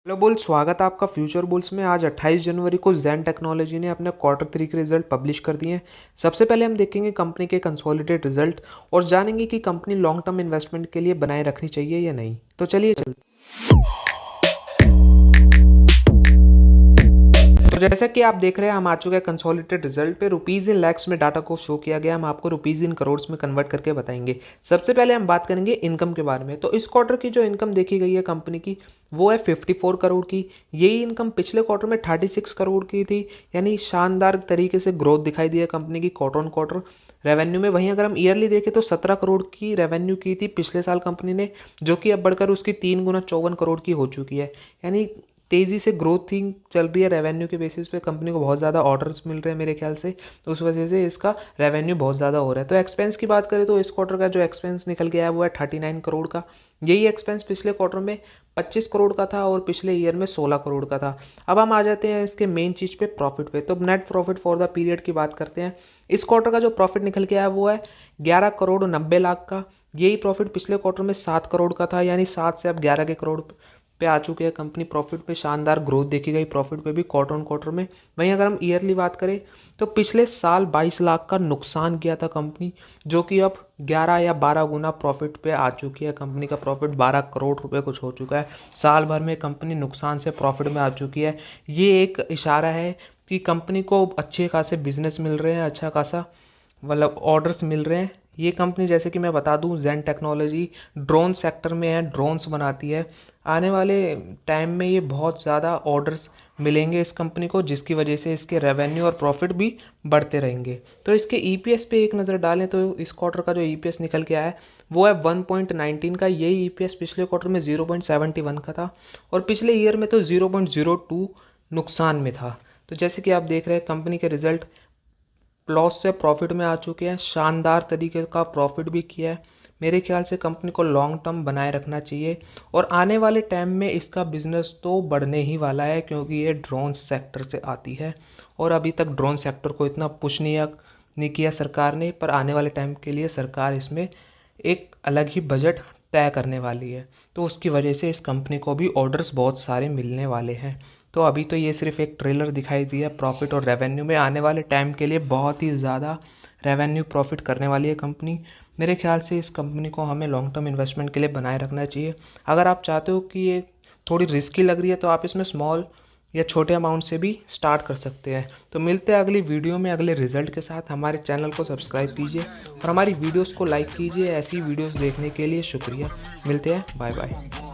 Hello bull, स्वागत है आपका फ्यूचर बुल्स में। आज 28 जनवरी को ज़ेन टेक्नोलॉजी ने अपने क्वार्टर 3 के रिजल्ट पब्लिश कर दिए हैं। सबसे पहले हम देखेंगे कंपनी के कंसोलिडेटेड रिजल्ट और जानेंगे कि कंपनी लॉन्ग टर्म इन्वेस्टमेंट के लिए बनाए रखनी चाहिए या नहीं। तो चलिए चलते। तो जैसा कि आप देख रहे हैं, हम आ चुके हैं कंसोलिडेटेड रिजल्ट पे। रुपीज़ इन लैक्स में डाटा को शो किया गया, हम आपको रुपीज़ इन करोड्स में कन्वर्ट करके बताएंगे। सबसे पहले हम बात करेंगे इनकम के बारे में। तो इस क्वार्टर की जो इनकम देखी गई है कंपनी की, वो है 54 करोड़ की। यही इनकम पिछले क्वार्टर में 36 करोड़ की थी, यानी शानदार तरीके से ग्रोथ दिखाई दी है कंपनी की क्वार्टर ऑन क्वार्टर रेवेन्यू में। वहीं अगर हम ईयरली देखें तो 17 करोड़ की रेवेन्यू की थी पिछले साल कंपनी ने, जो कि अब बढ़कर उसकी 3 गुना 54 करोड़ की हो चुकी है। यानी तेज़ी से ग्रोथिंग चल रही है रेवेन्यू के बेसिस पे। कंपनी को बहुत ज़्यादा ऑर्डर्स मिल रहे हैं मेरे ख्याल से, तो उस वजह से इसका रेवेन्यू बहुत ज़्यादा हो रहा है। तो एक्सपेंस की बात करें तो इस क्वार्टर का जो एक्सपेंस निकल गया है वो है 39 करोड़ का। यही एक्सपेंस पिछले क्वार्टर में 25 करोड़ का था और पिछले ईयर में 16 करोड़ का था। अब हम आ जाते हैं इसके मेन चीज़ पे, प्रॉफिट पे। तो net profit for the period की बात करते हैं। इस क्वार्टर का जो प्रॉफिट निकल के आया वो है 11 करोड़ 90 लाख का। यही प्रॉफिट पिछले क्वार्टर में 7 करोड़ का था, यानी 7 से अब 11 के करोड़ पे आ चुके हैं कंपनी। प्रॉफिट पे शानदार ग्रोथ देखी गई प्रॉफिट पे भी क्वार्टर ऑन क्वार्टर में। वहीं अगर हम ईयरली बात करें तो पिछले साल 22 लाख का नुकसान किया था कंपनी, जो कि अब 11 या 12 गुना प्रॉफिट पे आ चुकी है। कंपनी का प्रॉफिट 12 करोड़ रुपए कुछ हो चुका है। साल भर में कंपनी नुकसान से प्रॉफिट में आ चुकी है। ये एक इशारा है कि कंपनी को अच्छे खासे बिजनेस मिल रहे हैं, अच्छा खासा मतलब ऑर्डर्स मिल रहे हैं। ये कंपनी, जैसे कि मैं बता दूं, ज़ेन टेक्नोलॉजी ड्रोन सेक्टर में है, ड्रोन्स बनाती है। आने वाले टाइम में ये बहुत ज़्यादा ऑर्डर्स मिलेंगे इस कंपनी को, जिसकी वजह से इसके रेवेन्यू और प्रॉफिट भी बढ़ते रहेंगे। तो इसके ईपीएस पे एक नज़र डालें तो इस क्वार्टर का जो ईपीएस निकल के आया है वो है 1.19 का। यही ईपीएस पिछले क्वार्टर में 0.71 का था और पिछले ईयर में तो 0.02 नुकसान में था। तो जैसे कि आप देख रहे हैं कंपनी के रिजल्ट लॉस से प्रॉफिट में आ चुके हैं। शानदार तरीके का प्रॉफिट भी किया है। मेरे ख्याल से कंपनी को लॉन्ग टर्म बनाए रखना चाहिए और आने वाले टाइम में इसका बिजनेस तो बढ़ने ही वाला है, क्योंकि ये ड्रोन सेक्टर से आती है और अभी तक ड्रोन सेक्टर को इतना पुश नहीं किया सरकार ने, पर आने वाले टाइम के लिए सरकार इसमें एक अलग ही बजट तय करने वाली है। तो उसकी वजह से इस कंपनी को भी ऑर्डर्स बहुत सारे मिलने वाले हैं। तो अभी तो ये सिर्फ एक ट्रेलर दिखाई दिया प्रॉफिट और रेवेन्यू में। आने वाले टाइम के लिए बहुत ही ज़्यादा रेवेन्यू प्रॉफिट करने वाली है कंपनी। मेरे ख्याल से इस कंपनी को हमें लॉन्ग टर्म इन्वेस्टमेंट के लिए बनाए रखना चाहिए। अगर आप चाहते हो कि ये थोड़ी रिस्की लग रही है तो आप इसमें स्मॉल या छोटे अमाउंट से भी स्टार्ट कर सकते हैं। तो मिलते हैं अगली वीडियो में अगले रिजल्ट के साथ। हमारे चैनल को सब्सक्राइब कीजिए और हमारी वीडियोस को लाइक कीजिए। ऐसी वीडियोस देखने के लिए शुक्रिया। मिलते हैं, बाय बाय।